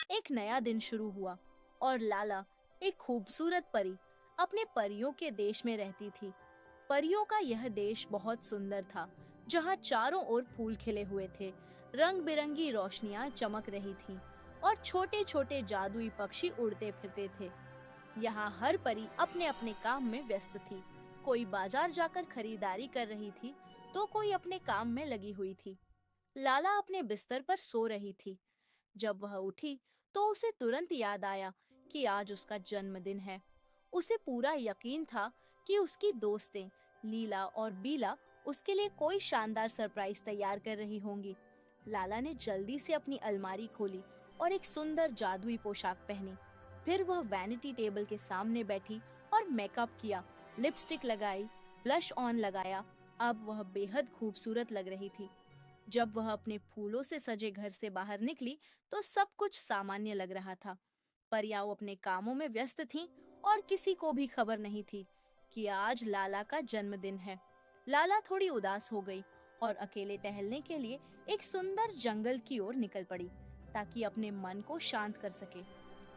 एक नया दिन शुरू हुआ और लाला, एक खूबसूरत परी, अपने परियों के देश में रहती थी। परियों का यह देश बहुत सुंदर था, जहाँ चारों ओर फूल खिले हुए थे, रंग बिरंगी रोशनियां चमक रही थीं और छोटे छोटे जादुई पक्षी उड़ते फिरते थे। यहाँ हर परी अपने अपने काम में व्यस्त थी। कोई बाजार जाकर खरीदारी कर रही थी, तो कोई अपने काम में लगी हुई थी। लाला अपने बिस्तर पर सो रही थी। जब वह उठी, तो उसे तुरंत याद आया कि आज उसका जन्मदिन है। उसे पूरा यकीन था कि उसकी दोस्तें लीला और बीला उसके लिए कोई शानदार सरप्राइज तैयार कर रही होंगी। लाला ने जल्दी से अपनी अलमारी खोली और एक सुंदर जादुई पोशाक पहनी। फिर वह वैनिटी टेबल के सामने बैठी और मेकअप किया, लिपस्टिक लगाई, ब्लश ऑन लगाया। अब वह बेहद खूबसूरत लग रही थी। जब वह अपने फूलों से सजे घर से बाहर निकली, तो सब कुछ सामान्य लग रहा था। परियां अपने कामों में व्यस्त थीं और किसी को भी खबर नहीं थी कि आज लाला का जन्मदिन है। लाला थोड़ी उदास हो गई और अकेले टहलने के लिए एक सुंदर जंगल की ओर निकल पड़ी, ताकि अपने मन को शांत कर सके।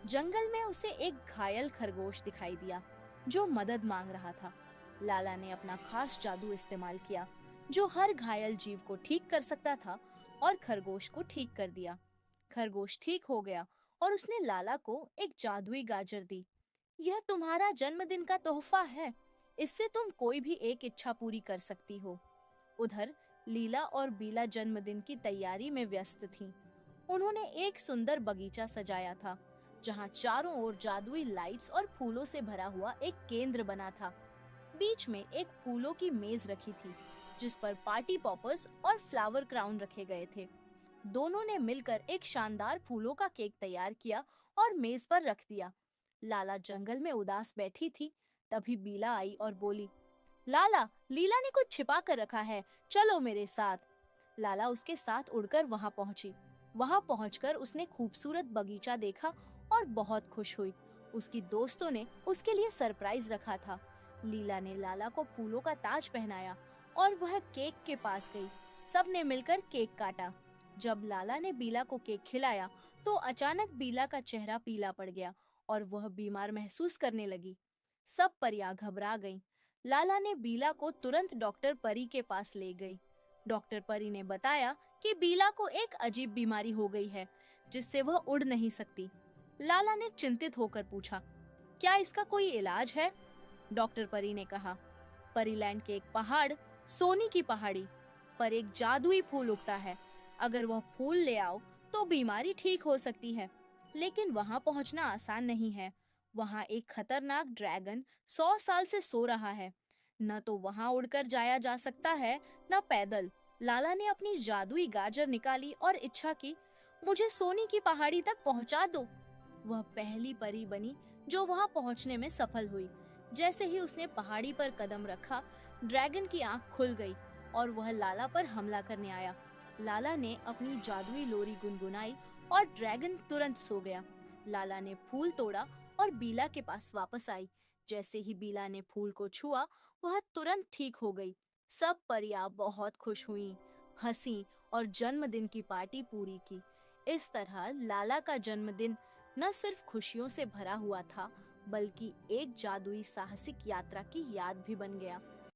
जंगल में उसे एक घायल खरगोश दिखाई दिया, जो मदद मांग रहा था। लाला ने अपना खास जादू इस्तेमाल किया, जो हर घायल जीव को ठीक कर सकता था, और खरगोश को ठीक कर दिया। खरगोश ठीक हो गया और उसने लाला को एक जादुई गाजर दी। यह तुम्हारा जन्मदिन का तोहफा है, इससे तुम कोई भी एक इच्छा पूरी कर सकती हो। उधर लीला और बीला जन्मदिन की तैयारी में व्यस्त थीं। उन्होंने एक सुंदर बगीचा सजाया था, जहां चारों ओर जादुई लाइट्स और फूलों से भरा हुआ एक केंद्र बना था। बीच में एक फूलों की मेज रखी थी, जिस पर पार्टी पॉपर्स और फ्लावर क्राउन रखे गए थे। दोनों ने मिलकर एक शानदार फूलों का केक तैयार किया और मेज पर रख दिया। लाला जंगल में उदास बैठी थी, तभी बीला आई और बोली, लाला, लीला ने कुछ छिपा कर रखा है, चलो मेरे साथ। लाला उसके साथ उड़कर वहां पहुंची। वहां पहुंचकर उसने खूबसूरत बगीचा देखा और बहुत खुश हुई। उसकी दोस्तों ने उसके लिए सरप्राइज रखा था। लीला ने लाला को फूलों का ताज पहनाया और वह केक के पास गई। सबने मिलकर केक काटा। जब लाला ने बीला को केक खिलाया, तो अचानक बीला का चेहरा पीला पड़ गया और वह बीमार महसूस करने लगी। सब परियां घबरा गईं। लाला ने बीला को तुरंत डॉक्टर परी के पास ले गई। डॉक्टर परी ने बताया कि बीला को एक अजीब बीमारी हो गई है, जिससे वह उड़ नहीं सकती। लाला ने चिंतित होकर पूछा, क्या इसका कोई इलाज है? डॉक्टर परी ने कहा, परीलैंड के एक पहाड़, सोनी की पहाड़ी पर एक जादुई फूल उगता है। अगर वह फूल ले आओ तो बीमारी ठीक हो सकती है, लेकिन वहां पहुंचना आसान नहीं है। वहां एक खतरनाक ड्रैगन 100 साल से सो रहा है। न तो वहां उड़कर जाया जा सकता है, न पैदल। लाला ने अपनी जादुई गाजर निकाली और इच्छा की, मुझे सोनी की पहाड़ी तक पहुंचा दो। वह पहली परी बनी जो वहां पहुंचने में सफल हुई। जैसे ही उसने पहाड़ी पर कदम रखा, ड्रैगन की आंख खुल गई और वह लाला पर हमला करने आया। लाला ने अपनी जादुई लोरी गुनगुनाई और ड्रैगन तुरंत सो गया। लाला ने फूल तोड़ा और बीला के पास वापस आई। जैसे ही बीला ने फूल को छुआ, वह तुरंत ठीक हो गई। सब परियां बहुत खुश हुईं, हंसी और जन्मदिन की पार्टी पूरी की। इस तरह लाला का जन्मदिन न सिर्फ खुशियों से भरा हुआ था, बल्कि एक जादुई साहसिक यात्रा की याद भी बन गया।